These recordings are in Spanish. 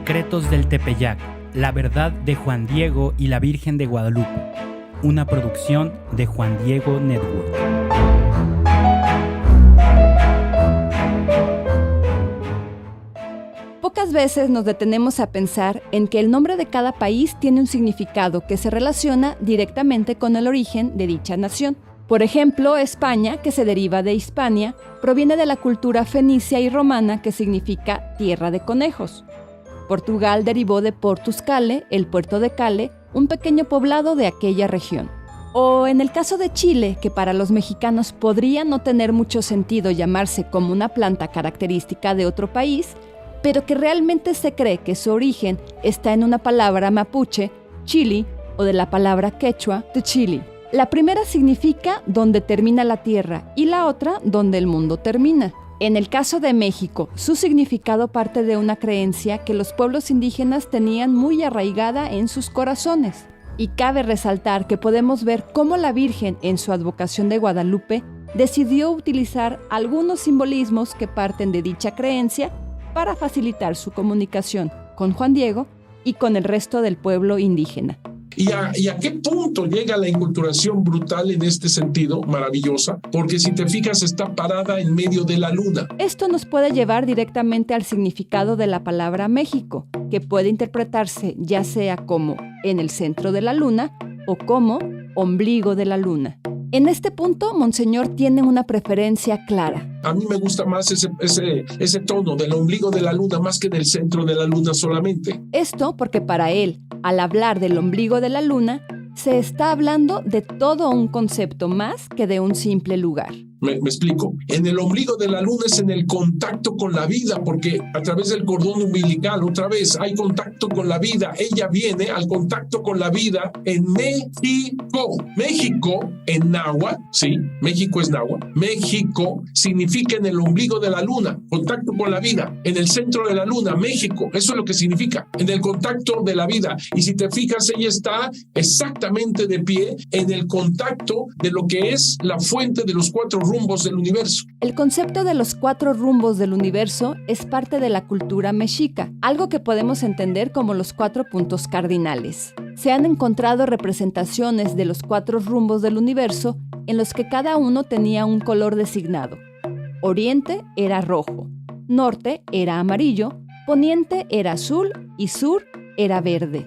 Secretos del Tepeyac, la verdad de Juan Diego y la Virgen de Guadalupe. Una producción de Juan Diego Network. Pocas veces nos detenemos a pensar en que el nombre de cada país tiene un significado que se relaciona directamente con el origen de dicha nación. Por ejemplo, España, que se deriva de Hispania, proviene de la cultura fenicia y romana que significa tierra de conejos. Portugal derivó de Portus Cale, el puerto de Cale, un pequeño poblado de aquella región. O en el caso de Chile, que para los mexicanos podría no tener mucho sentido llamarse como una planta característica de otro país, pero que realmente se cree que su origen está en una palabra mapuche, chili, o de la palabra quechua, de Chile. La primera significa donde termina la tierra y la otra donde el mundo termina. En el caso de México, su significado parte de una creencia que los pueblos indígenas tenían muy arraigada en sus corazones. Y cabe resaltar que podemos ver cómo la Virgen, en su advocación de Guadalupe, decidió utilizar algunos simbolismos que parten de dicha creencia para facilitar su comunicación con Juan Diego y con el resto del pueblo indígena. ¿Y a qué punto llega la inculturación brutal en este sentido? Maravillosa, porque si te fijas está parada en medio de la luna. Esto nos puede llevar directamente al significado de la palabra México, que puede interpretarse ya sea como en el centro de la luna o como ombligo de la luna. En este punto, Monseñor tiene una preferencia clara. A mí me gusta más ese tono del ombligo de la luna más que del centro de la luna solamente. Esto porque para él, al hablar del ombligo de la luna, se está hablando de todo un concepto más que de un simple lugar. Me explico. En el ombligo de la luna es en el contacto con la vida, porque a través del cordón umbilical, otra vez, hay contacto con la vida. Ella viene al contacto con la vida en México. México, en náhuatl, sí, México es náhuatl. México significa en el ombligo de la luna, contacto con la vida. En el centro de la luna, México, eso es lo que significa, en el contacto de la vida. Y si te fijas, ella está exactamente de pie en el contacto de lo que es la fuente de los cuatro rumbos del universo. El concepto de los cuatro rumbos del universo es parte de la cultura mexica, algo que podemos entender como los 4 puntos cardinales. Se han encontrado representaciones de los 4 rumbos del universo en los que cada uno tenía un color designado. Oriente era rojo, norte era amarillo, poniente era azul y sur era verde.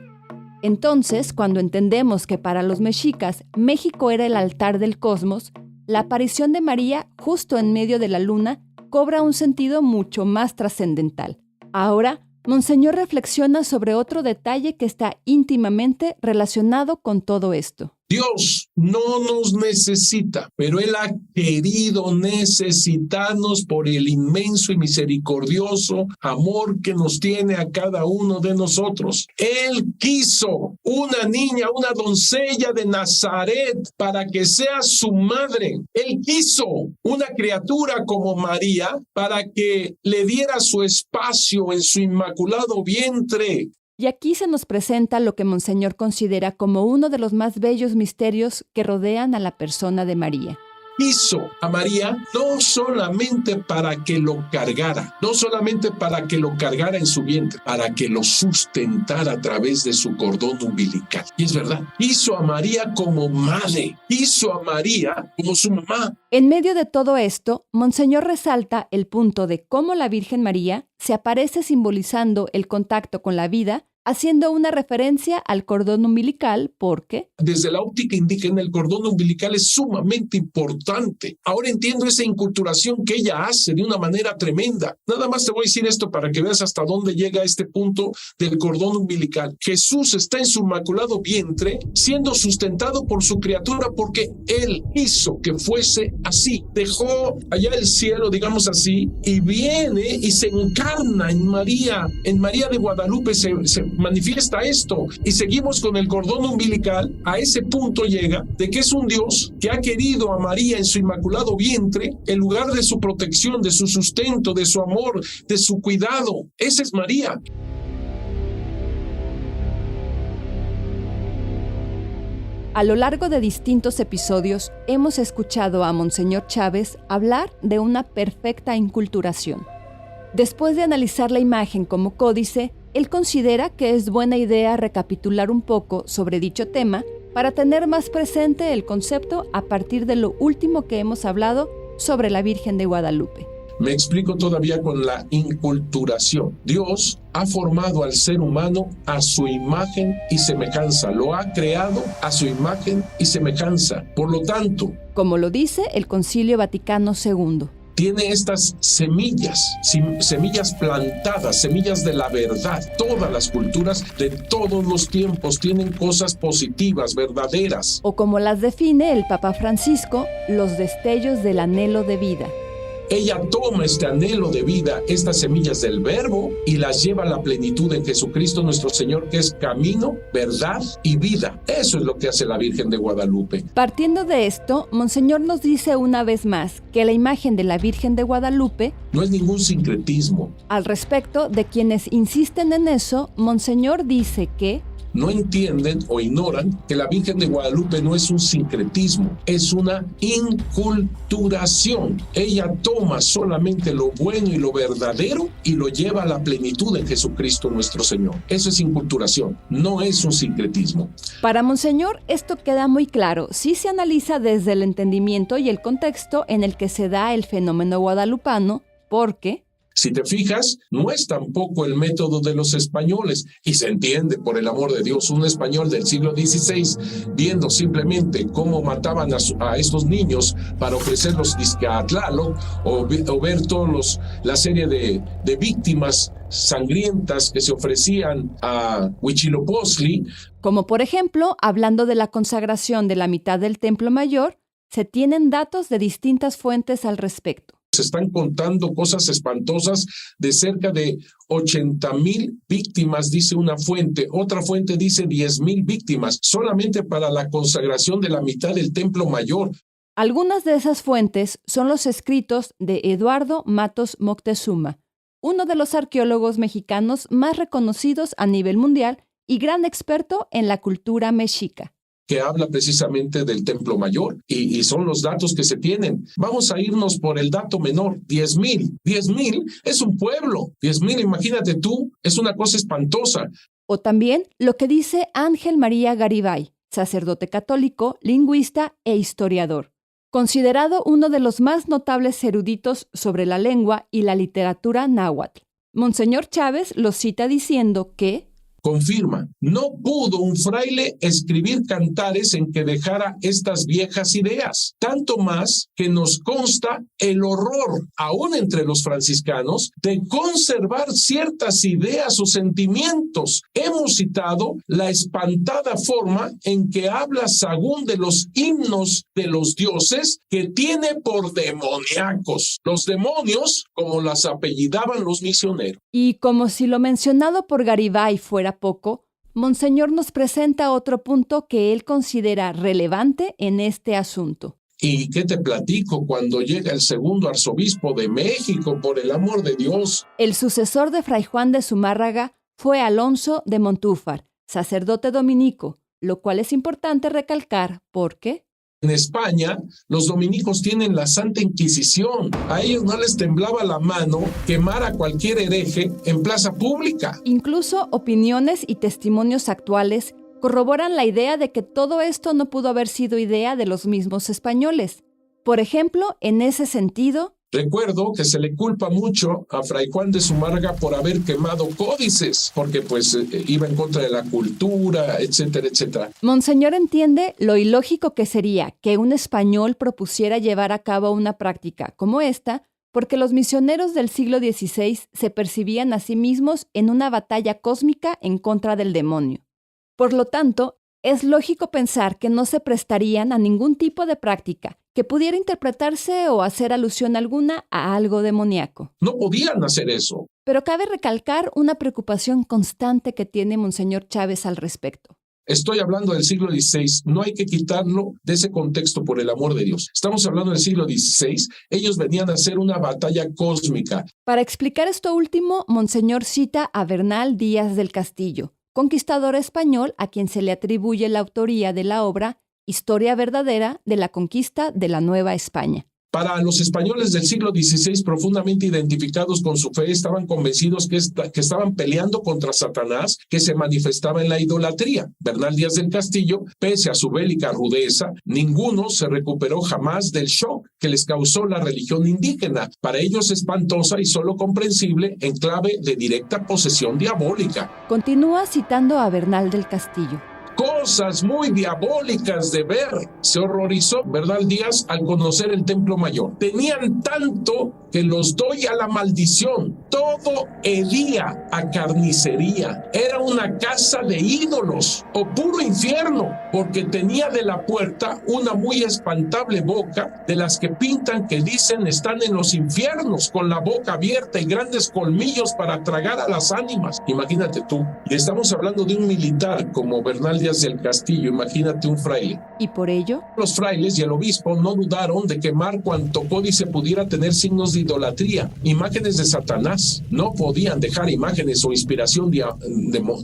Entonces, cuando entendemos que para los mexicas México era el altar del cosmos, la aparición de María justo en medio de la luna cobra un sentido mucho más trascendental. Ahora, Monseñor reflexiona sobre otro detalle que está íntimamente relacionado con todo esto. Dios no nos necesita, pero Él ha querido necesitarnos por el inmenso y misericordioso amor que nos tiene a cada uno de nosotros. Él quiso una niña, una doncella de Nazaret para que sea su madre. Él quiso una criatura como María para que le diera su espacio en su inmaculado vientre. Y aquí se nos presenta lo que Monseñor considera como uno de los más bellos misterios que rodean a la persona de María. Hizo a María no solamente para que lo cargara, no solamente para que lo cargara en su vientre, para que lo sustentara a través de su cordón umbilical. Y es verdad, hizo a María como madre, hizo a María como su mamá. En medio de todo esto, Monseñor resalta el punto de cómo la Virgen María se aparece simbolizando el contacto con la vida, haciendo una referencia al cordón umbilical porque... Desde la óptica indígena, el cordón umbilical es sumamente importante. Ahora entiendo esa inculturación que ella hace de una manera tremenda. Nada más te voy a decir esto para que veas hasta dónde llega este punto del cordón umbilical. Jesús está en su inmaculado vientre, siendo sustentado por su criatura porque Él hizo que fuese así. Dejó allá el cielo, digamos así, y viene y se encarna en María. En María de Guadalupe se manifiesta esto y seguimos con el cordón umbilical. A ese punto llega de que es un Dios que ha querido a María en su inmaculado vientre, en lugar de su protección, de su sustento, de su amor, de su cuidado. Esa es María. A lo largo de distintos episodios hemos escuchado a Monseñor Chávez hablar de una perfecta inculturación. Después de analizar la imagen como códice, Él considera que es buena idea recapitular un poco sobre dicho tema para tener más presente el concepto a partir de lo último que hemos hablado sobre la Virgen de Guadalupe. Me explico todavía con la inculturación. Dios ha formado al ser humano a su imagen y semejanza. Lo ha creado a su imagen y semejanza. Por lo tanto, como lo dice el Concilio Vaticano II, tiene estas semillas plantadas, semillas de la verdad. Todas las culturas de todos los tiempos tienen cosas positivas, verdaderas. O como las define el Papa Francisco, los destellos del anhelo de vida. Ella toma este anhelo de vida, estas semillas del Verbo, y las lleva a la plenitud en Jesucristo nuestro Señor, que es camino, verdad y vida. Eso es lo que hace la Virgen de Guadalupe. Partiendo de esto, Monseñor nos dice una vez más que la imagen de la Virgen de Guadalupe no es ningún sincretismo. Al respecto de quienes insisten en eso, Monseñor dice que no entienden o ignoran que la Virgen de Guadalupe no es un sincretismo, es una inculturación. Ella toma solamente lo bueno y lo verdadero y lo lleva a la plenitud en Jesucristo nuestro Señor. Eso es inculturación, no es un sincretismo. Para Monseñor, esto queda muy claro si se analiza desde el entendimiento y el contexto en el que se da el fenómeno guadalupano, porque si te fijas, no es tampoco el método de los españoles, y se entiende, por el amor de Dios, un español del siglo XVI, viendo simplemente cómo mataban a estos niños para ofrecerlos a Tlaloc, o ver la serie de víctimas sangrientas que se ofrecían a Huitzilopochtli. Como por ejemplo, hablando de la consagración de la mitad del Templo Mayor, se tienen datos de distintas fuentes al respecto. Se están contando cosas espantosas de cerca de 80,000 víctimas, dice una fuente. Otra fuente dice 10,000 víctimas, solamente para la consagración de la mitad del Templo Mayor. Algunas de esas fuentes son los escritos de Eduardo Matos Moctezuma, uno de los arqueólogos mexicanos más reconocidos a nivel mundial y gran experto en la cultura mexica, que habla precisamente del Templo Mayor, y son los datos que se tienen. Vamos a irnos por el dato menor, 10,000. 10,000 es un pueblo. 10,000, imagínate tú, es una cosa espantosa. O también lo que dice Ángel María Garibay, sacerdote católico, lingüista e historiador, considerado uno de los más notables eruditos sobre la lengua y la literatura náhuatl. Monseñor Chávez lo cita diciendo que confirma, no pudo un fraile escribir cantares en que dejara estas viejas ideas, tanto más que nos consta el horror, aún entre los franciscanos, de conservar ciertas ideas o sentimientos. Hemos citado la espantada forma en que habla Sahagún de los himnos de los dioses, que tiene por demoníacos. Los demonios, como las apellidaban los misioneros. Y como si lo mencionado por Garibay fuera poco, Monseñor nos presenta otro punto que él considera relevante en este asunto. ¿Y qué te platico cuando llega el segundo arzobispo de México, por el amor de Dios? El sucesor de Fray Juan de Zumárraga fue Alonso de Montúfar, sacerdote dominico, lo cual es importante recalcar porque en España, los dominicos tienen la Santa Inquisición. A ellos no les temblaba la mano quemar a cualquier hereje en plaza pública. Incluso opiniones y testimonios actuales corroboran la idea de que todo esto no pudo haber sido idea de los mismos españoles. Por ejemplo, en ese sentido, recuerdo que se le culpa mucho a Fray Juan de Zumárraga por haber quemado códices, porque iba en contra de la cultura, etcétera, etcétera. Monseñor entiende lo ilógico que sería que un español propusiera llevar a cabo una práctica como esta, porque los misioneros del siglo XVI se percibían a sí mismos en una batalla cósmica en contra del demonio. Por lo tanto, es lógico pensar que no se prestarían a ningún tipo de práctica que pudiera interpretarse o hacer alusión alguna a algo demoníaco. No podían hacer eso. Pero cabe recalcar una preocupación constante que tiene Monseñor Chávez al respecto. Estoy hablando del siglo XVI, no hay que quitarlo de ese contexto, por el amor de Dios. Estamos hablando del siglo XVI, ellos venían a hacer una batalla cósmica. Para explicar esto último, Monseñor cita a Bernal Díaz del Castillo, conquistador español a quien se le atribuye la autoría de la obra Historia verdadera de la conquista de la Nueva España. Para los españoles del siglo XVI, profundamente identificados con su fe, estaban convencidos que estaban peleando contra Satanás, que se manifestaba en la idolatría. Bernal Díaz del Castillo, pese a su bélica rudeza, ninguno se recuperó jamás del shock que les causó la religión indígena, para ellos espantosa y solo comprensible en clave de directa posesión diabólica. Continúa citando a Bernal del Castillo. Cosas muy diabólicas de ver. Se horrorizó Bernal Díaz al conocer el Templo Mayor. Tenían tanto que los doy a la maldición. Todo hedía a carnicería. Era una casa de ídolos o puro infierno, porque tenía de la puerta una muy espantable boca, de las que pintan que dicen están en los infiernos, con la boca abierta y grandes colmillos para tragar a las ánimas. Imagínate tú. Y estamos hablando de un militar como Bernal Díaz del Castillo, imagínate un fraile. ¿Y por ello? Los frailes y el obispo no dudaron de quemar cuanto códice pudiera tener signos de idolatría, imágenes de Satanás. No podían dejar imágenes o inspiración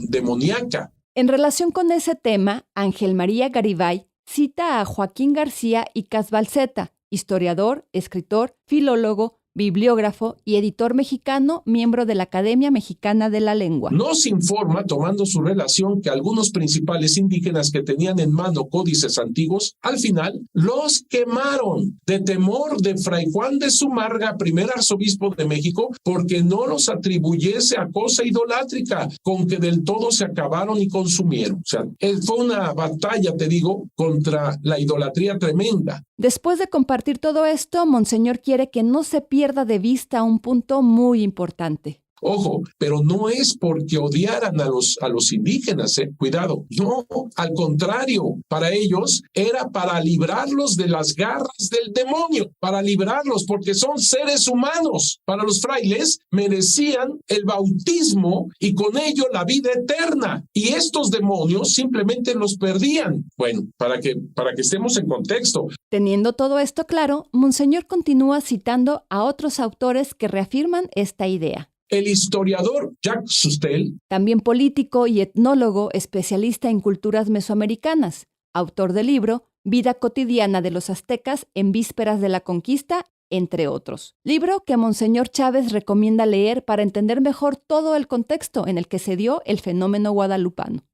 demoníaca. En relación con ese tema, Ángel María Garibay cita a Joaquín García y Casbalceta, historiador, escritor, filólogo, bibliógrafo y editor mexicano, miembro de la Academia Mexicana de la Lengua. Nos informa, tomando su relación, que algunos principales indígenas que tenían en mano códices antiguos, al final los quemaron de temor de Fray Juan de Zumárraga, primer arzobispo de México, porque no los atribuyese a cosa idolátrica, con que del todo se acabaron y consumieron. O sea, fue una batalla, te digo, contra la idolatría tremenda. Después de compartir todo esto, Monseñor quiere que no se pierda de vista un punto muy importante. Ojo, pero no es porque odiaran a los indígenas, cuidado. No, al contrario, para ellos era para librarlos de las garras del demonio, para librarlos porque son seres humanos. Para los frailes merecían el bautismo y con ello la vida eterna. Y estos demonios simplemente los perdían. Bueno, para que estemos en contexto. Teniendo todo esto claro, Monseñor continúa citando a otros autores que reafirman esta idea. El historiador Jacques Sustel, también político y etnólogo especialista en culturas mesoamericanas, autor del libro Vida cotidiana de los aztecas en vísperas de la conquista, entre otros. Libro que Monseñor Chávez recomienda leer para entender mejor todo el contexto en el que se dio el fenómeno guadalupano.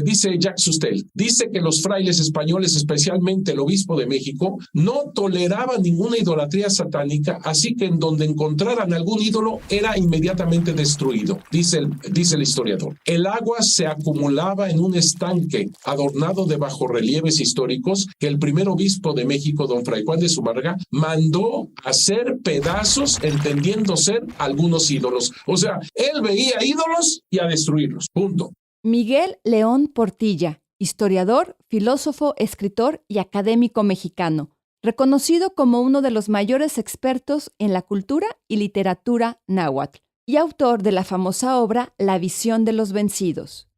Dice Jacques Sustel, dice que los frailes españoles, especialmente el obispo de México, no toleraban ninguna idolatría satánica, así que en donde encontraran algún ídolo era inmediatamente destruido, dice el historiador. El agua se acumulaba en un estanque adornado de bajorrelieves históricos que el primer obispo de México, don Fray Juan de Zumárraga, mandó hacer pedazos, entendiendo ser algunos ídolos. O sea, él veía ídolos y a destruirlos, punto. Miguel León Portilla, historiador, filósofo, escritor y académico mexicano, reconocido como uno de los mayores expertos en la cultura y literatura náhuatl, y autor de la famosa obra La visión de los vencidos.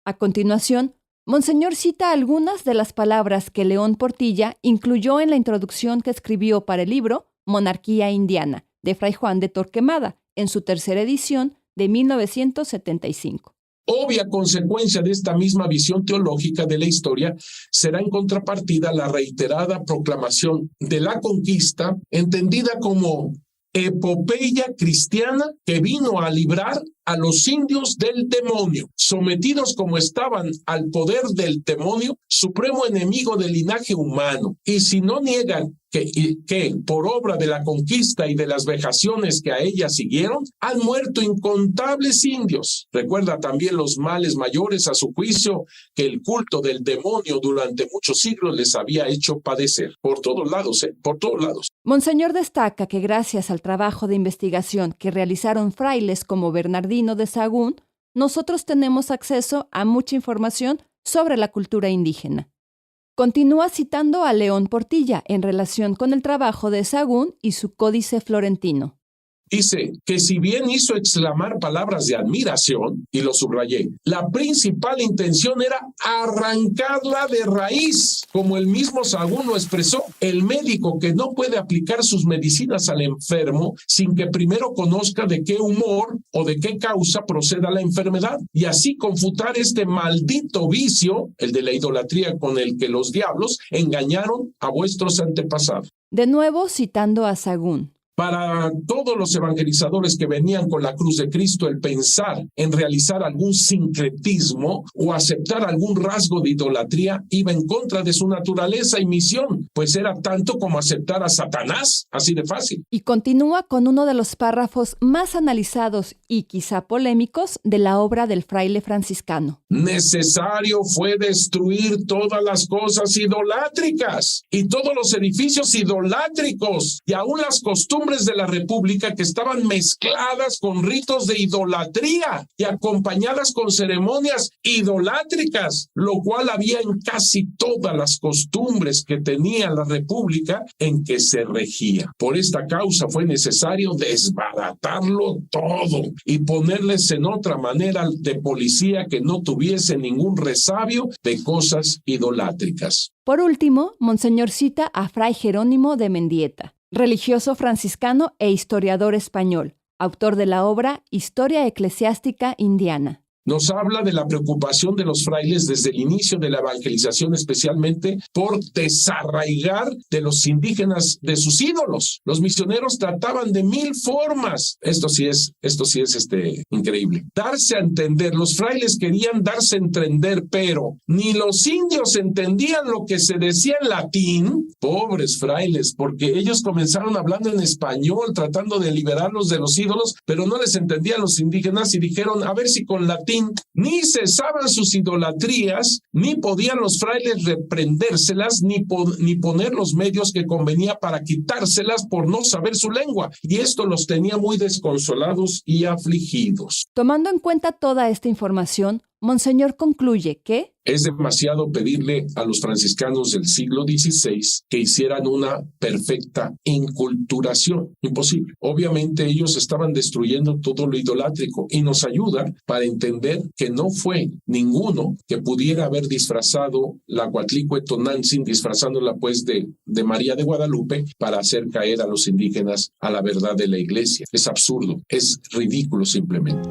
A continuación, Monseñor cita algunas de las palabras que León Portilla incluyó en la introducción que escribió para el libro Monarquía Indiana, de Fray Juan de Torquemada, en su tercera edición de 1975. Obvia consecuencia de esta misma visión teológica de la historia será en contrapartida la reiterada proclamación de la conquista, entendida como epopeya cristiana que vino a librar a los indios del demonio, sometidos como estaban al poder del demonio, supremo enemigo del linaje humano. Y si no niegan que por obra de la conquista y de las vejaciones que a ella siguieron, han muerto incontables indios. Recuerda también los males mayores a su juicio que el culto del demonio durante muchos siglos les había hecho padecer. Por todos lados, por todos lados. Monseñor destaca que gracias al trabajo de investigación que realizaron frailes como Bernardino de Sahagún, nosotros tenemos acceso a mucha información sobre la cultura indígena. Continúa citando a León Portilla en relación con el trabajo de Sahagún y su Códice Florentino. dice que si bien hizo exclamar palabras de admiración, y lo subrayé, la principal intención era arrancarla de raíz. Como el mismo Sahagún lo expresó, el médico que no puede aplicar sus medicinas al enfermo sin que primero conozca de qué humor o de qué causa proceda la enfermedad, y así confutar este maldito vicio, el de la idolatría con el que los diablos engañaron a vuestros antepasados. De nuevo citando a Sahagún. Para todos los evangelizadores que venían con la cruz de Cristo, el pensar en realizar algún sincretismo o aceptar algún rasgo de idolatría iba en contra de su naturaleza y misión, pues era tanto como aceptar a Satanás, así de fácil. Y continúa con uno de los párrafos más analizados y quizá polémicos de la obra del fraile franciscano. Necesario fue destruir todas las cosas idolátricas y todos los edificios idolátricos y aún las costumbres de la República que estaban mezcladas con ritos de idolatría y acompañadas con ceremonias idolátricas, lo cual había en casi todas las costumbres que tenía la República en que se regía. Por esta causa fue necesario desbaratarlo todo y ponerles en otra manera de policía que no tuviese ningún resabio de cosas idolátricas. Por último, Monseñor cita a Fray Jerónimo de Mendieta, religioso franciscano e historiador español, autor de la obra Historia Eclesiástica Indiana. Nos habla de la preocupación de los frailes desde el inicio de la evangelización, especialmente por desarraigar de los indígenas de sus ídolos. Los misioneros trataban de 1000 formas. Esto sí es increíble. Darse a entender. Los frailes querían darse a entender, pero ni los indios entendían lo que se decía en latín. Pobres frailes, porque ellos comenzaron hablando en español, tratando de liberarlos de los ídolos, pero no les entendían los indígenas y dijeron, a ver si con latín ni cesaban sus idolatrías, ni podían los frailes reprendérselas, ni poner los medios que convenía para quitárselas por no saber su lengua. Y esto los tenía muy desconsolados y afligidos. Tomando en cuenta toda esta información, Monseñor concluye que es demasiado pedirle a los franciscanos del siglo XVI que hicieran una perfecta inculturación. Imposible. Obviamente ellos estaban destruyendo todo lo idolátrico y nos ayudan para entender que no fue ninguno que pudiera haber disfrazado la Coatlicue Tonantzin, disfrazándola pues de María de Guadalupe para hacer caer a los indígenas a la verdad de la iglesia. Es absurdo, es ridículo simplemente.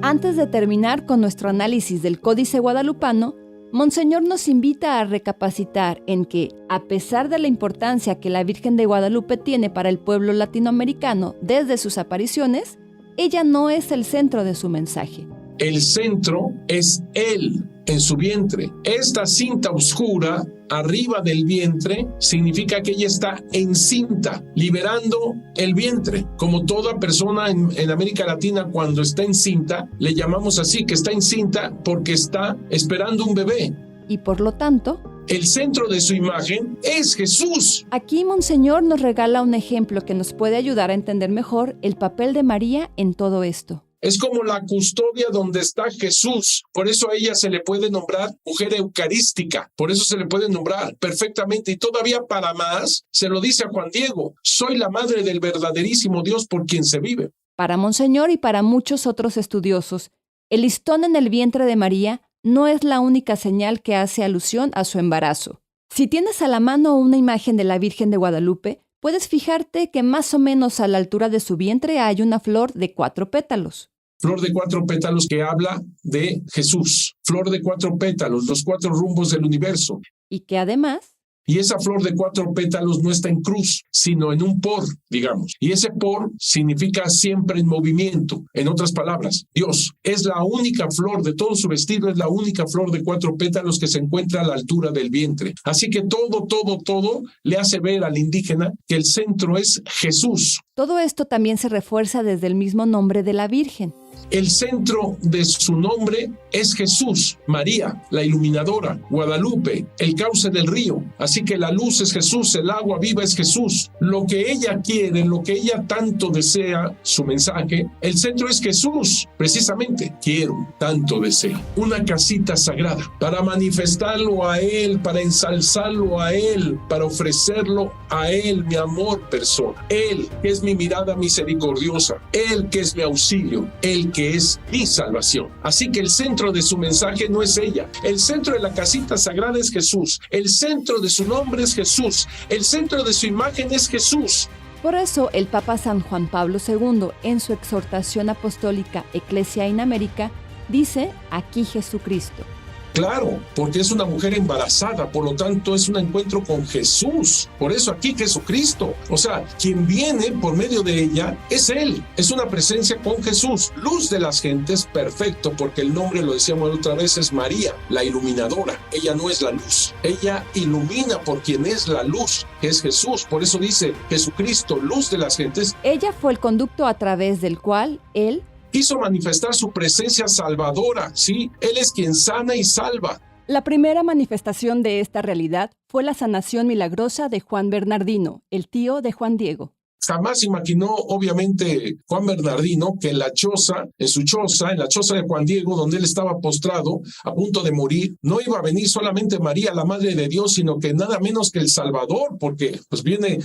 Antes de terminar con nuestro análisis del Códice Guadalupano, Monseñor nos invita a recapacitar en que, a pesar de la importancia que la Virgen de Guadalupe tiene para el pueblo latinoamericano desde sus apariciones, ella no es el centro de su mensaje. El centro es Él en su vientre. Esta cinta oscura arriba del vientre significa que ella está encinta, liberando el vientre. Como toda persona en América Latina, cuando está encinta, le llamamos así, que está encinta porque está esperando un bebé. Y por lo tanto, el centro de su imagen es Jesús. Aquí Monseñor nos regala un ejemplo que nos puede ayudar a entender mejor el papel de María en todo esto. Es como la custodia donde está Jesús. Por eso a ella se le puede nombrar mujer eucarística. Por eso se le puede nombrar perfectamente. Y todavía para más, se lo dice a Juan Diego. Soy la madre del verdaderísimo Dios por quien se vive. Para Monseñor y para muchos otros estudiosos, el listón en el vientre de María no es la única señal que hace alusión a su embarazo. Si tienes a la mano una imagen de la Virgen de Guadalupe, puedes fijarte que más o menos a la altura de su vientre hay una flor de 4 pétalos. Flor de 4 pétalos que habla de Jesús. Flor de 4 pétalos, los 4 rumbos del universo. Y que además... Y esa flor de 4 pétalos no está en cruz, sino en un por, digamos. Y ese por significa siempre en movimiento. En otras palabras, Dios es la única flor de todo su vestido, es la única flor de 4 pétalos que se encuentra a la altura del vientre. Así que todo le hace ver al indígena que el centro es Jesús. Todo esto también se refuerza desde el mismo nombre de la Virgen. El centro de su nombre es Jesús, María, la iluminadora, Guadalupe, el cauce del río. Así que la luz es Jesús, el agua viva es Jesús. Lo que ella quiere, lo que ella tanto desea, su mensaje, el centro es Jesús. Precisamente, quiero, tanto deseo. Una casita sagrada para manifestarlo a Él, para ensalzarlo a Él, para ofrecerlo a Él, mi amor persona. Él que es mi mirada misericordiosa, Él que es mi auxilio, Él que es mi salvación. Así que el centro de su mensaje no es ella. El centro de la casita sagrada es Jesús. El centro de su nombre es Jesús. El centro de su imagen es Jesús. Por eso el Papa San Juan Pablo II, en su exhortación apostólica Ecclesia in America, dice: aquí Jesucristo. Claro, porque es una mujer embarazada, por lo tanto es un encuentro con Jesús. Por eso aquí Jesucristo. O sea, quien viene por medio de ella es Él. Es una presencia con Jesús. Luz de las gentes, perfecto, porque el nombre, lo decíamos otra vez, es María, la iluminadora. Ella no es la luz. Ella ilumina por quien es la luz, que es Jesús. Por eso dice Jesucristo, luz de las gentes. Ella fue el conducto a través del cual Él quiso manifestar su presencia salvadora, ¿sí? Él es quien sana y salva. La primera manifestación de esta realidad fue la sanación milagrosa de Juan Bernardino, el tío de Juan Diego. Jamás imaginó, obviamente, Juan Bernardino que en la choza de Juan Diego, donde él estaba postrado, a punto de morir, no iba a venir solamente María, la Madre de Dios, sino que nada menos que el Salvador, porque pues viene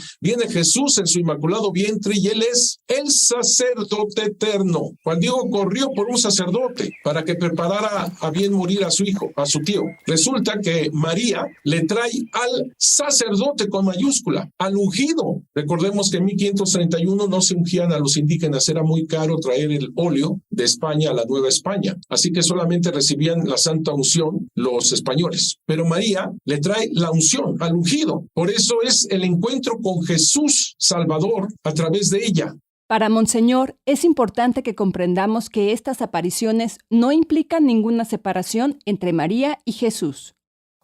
Jesús en su inmaculado vientre y Él es el sacerdote eterno. Juan Diego corrió por un sacerdote para que preparara a bien morir a su hijo, a su tío. Resulta que María le trae al sacerdote con mayúscula, al ungido. Recordemos que en 1531 no se ungían a los indígenas, era muy caro traer el óleo de España a la Nueva España, así que solamente recibían la santa unción los españoles. Pero María le trae la unción al ungido, por eso es el encuentro con Jesús Salvador a través de ella. Para Monseñor, es importante que comprendamos que estas apariciones no implican ninguna separación entre María y Jesús.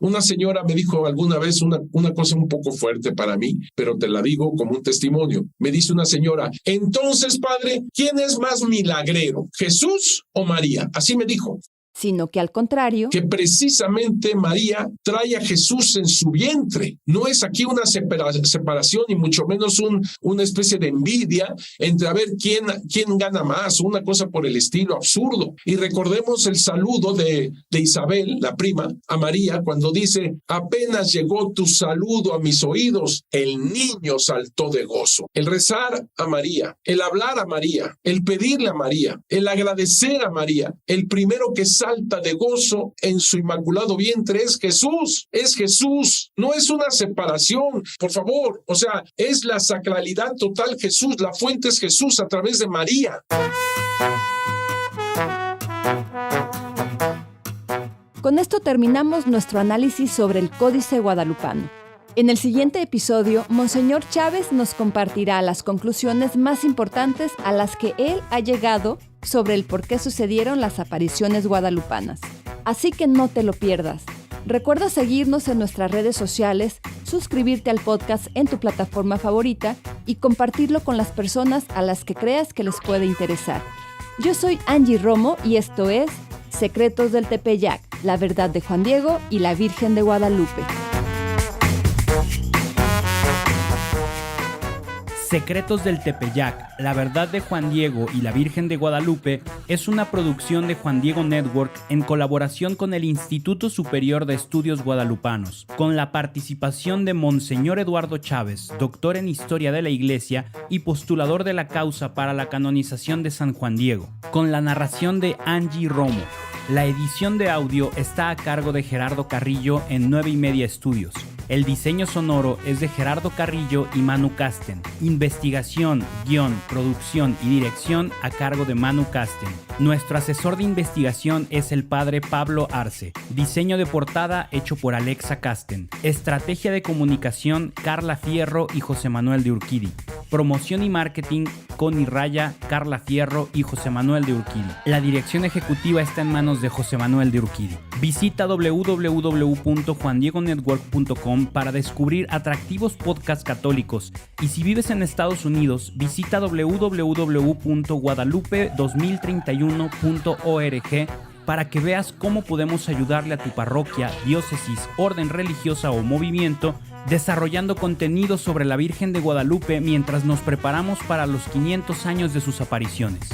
Una señora me dijo alguna vez una cosa un poco fuerte para mí, pero te la digo como un testimonio. Me dice una señora: entonces, padre, ¿quién es más milagrero, Jesús o María? Así me dijo. Sino que al contrario, que precisamente María trae a Jesús en su vientre. No es aquí una separación y mucho menos una especie de envidia entre a ver quién gana más, una cosa por el estilo absurdo. Y recordemos el saludo de Isabel, la prima, a María, cuando dice: apenas llegó tu saludo a mis oídos, el niño saltó de gozo. El rezar a María, el hablar a María, el pedirle a María, el agradecer a María, el primero que salta de gozo en su inmaculado vientre es Jesús, no es una separación, por favor, o sea, es la sacralidad total Jesús, la fuente es Jesús a través de María. Con esto terminamos nuestro análisis sobre el Códice Guadalupano. En el siguiente episodio, Monseñor Chávez nos compartirá las conclusiones más importantes a las que él ha llegado sobre el por qué sucedieron las apariciones guadalupanas. Así que no te lo pierdas. Recuerda seguirnos en nuestras redes sociales, suscribirte al podcast en tu plataforma favorita y compartirlo con las personas a las que creas que les puede interesar. Yo soy Angie Romo y esto es Secretos del Tepeyac, la verdad de Juan Diego y la Virgen de Guadalupe. Secretos del Tepeyac, la verdad de Juan Diego y la Virgen de Guadalupe es una producción de Juan Diego Network en colaboración con el Instituto Superior de Estudios Guadalupanos, con la participación de Monseñor Eduardo Chávez, doctor en Historia de la Iglesia y postulador de la causa para la canonización de San Juan Diego, con la narración de Angie Romo. La edición de audio está a cargo de Gerardo Carrillo en 9y media Estudios. El diseño sonoro es de Gerardo Carrillo y Manu Casten. Investigación, guión, producción y dirección a cargo de Manu Casten. Nuestro asesor de investigación es el padre Pablo Arce. Diseño de portada hecho por Alexa Casten. Estrategia de comunicación Carla Fierro y José Manuel de Urquidi. Promoción y marketing, Connie Raya, Carla Fierro y José Manuel de Urquidi. La dirección ejecutiva está en manos de José Manuel de Urquidi. Visita www.juandiegonetwork.com para descubrir atractivos podcasts católicos. Y si vives en Estados Unidos, visita www.guadalupe2031.org para que veas cómo podemos ayudarle a tu parroquia, diócesis, orden religiosa o movimiento desarrollando contenido sobre la Virgen de Guadalupe mientras nos preparamos para los 500 años de sus apariciones.